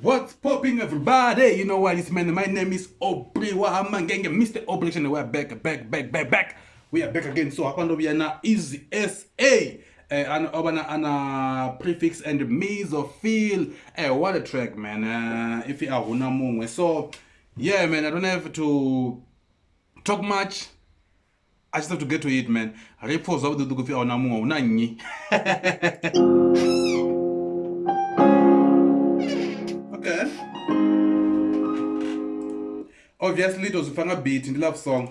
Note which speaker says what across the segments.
Speaker 1: What's popping, everybody? You know what, it's man. My name is Aubreaction Mr. Aubreaction. We're back. We are back again. So, upon we are now is SA. And Prifix and Mizo-phyll. What a track, man. If you are Ahuna munwe. So, yeah, man. I don't have to talk much. I just have to get to it, man. Repose of the Dugufi Ahuna. Okay. Obviously, it was a beat in the love song.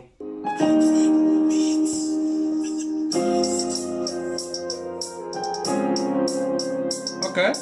Speaker 1: Okay.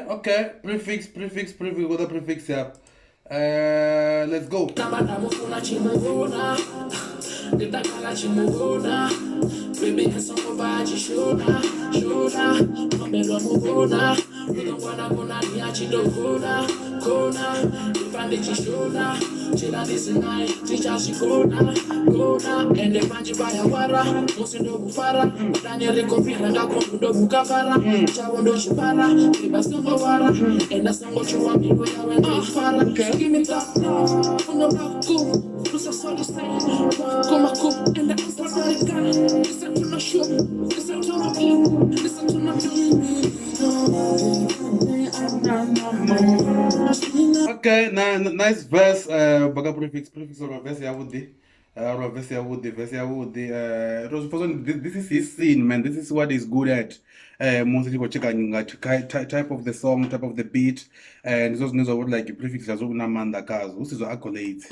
Speaker 1: Okay, prefix with a prefix here. Let's go. Okay, nice verse. Baga prefix or verse ya would verse ya would. It was this is his scene, man. This is what he's good at. Most people check type of the song, type of the beat, and those news about like prefix as una manda kazo. This is accolades.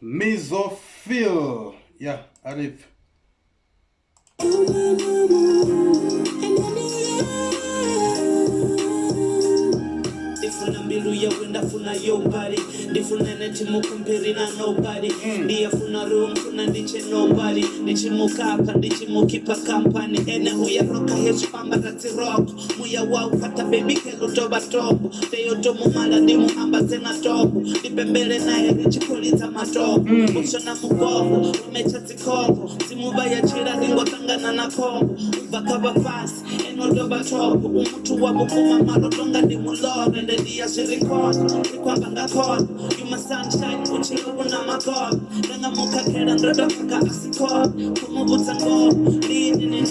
Speaker 1: Mizo-phyll. Yeah, arrive.
Speaker 2: Ndafuna yobari ndifuna neti mukumpiri na nobody ndiyafuna room kuna ndiche nobody ndichimukapa ndichimukipa company ene huya roka hezu pamba rati rock muya wau pata baby kelo toba tobo teyo tomu mala ndimu amba zena tobo ndipembele naye ndichikulita matobo usona mugogo umecha zikobo zimuba ya chira ndingotangana na kombo ubakaba fast eno doba tobo umutu wa bukuma malodonga ndimulore ndiya zirikodo kwamba ngakhoda you my sunshine uchilo na magod nanga mukhakela ndodo kaka asikho kumubutsa ngo lini nini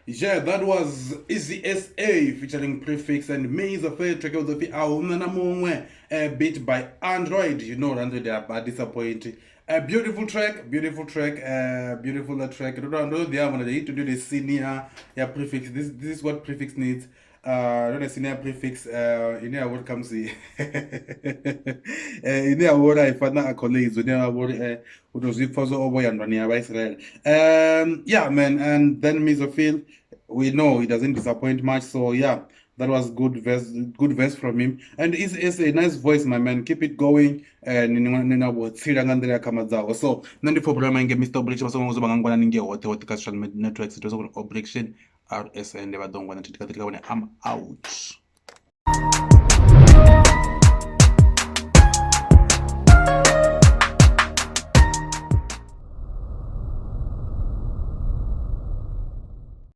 Speaker 1: Yeah, that was Easy SA featuring Prifix and Mizo-phyll, track of the Ahuna na munwe, beat by Android. You know, Android they are disappointing. A beautiful track, beautiful track. I don't know the other. They need to do the senior Prifix. This is what Prifix needs. Not a senior Prifix. In here, what comes here? In here, what I found out colleagues. In here, what was it for? So, boy, and Rania by Israel. Yeah, man, and then Mizo-phyll. We know he doesn't disappoint much. So yeah, that was good verse from him, and it's a nice voice, my man. Keep it going. Nina wotsira ngandira kama zawo. So nandi for programa inge Mr. Aubreaction so ngozo bangangwana ninge hot social networks it was Aubreaction Rsa and I'm out.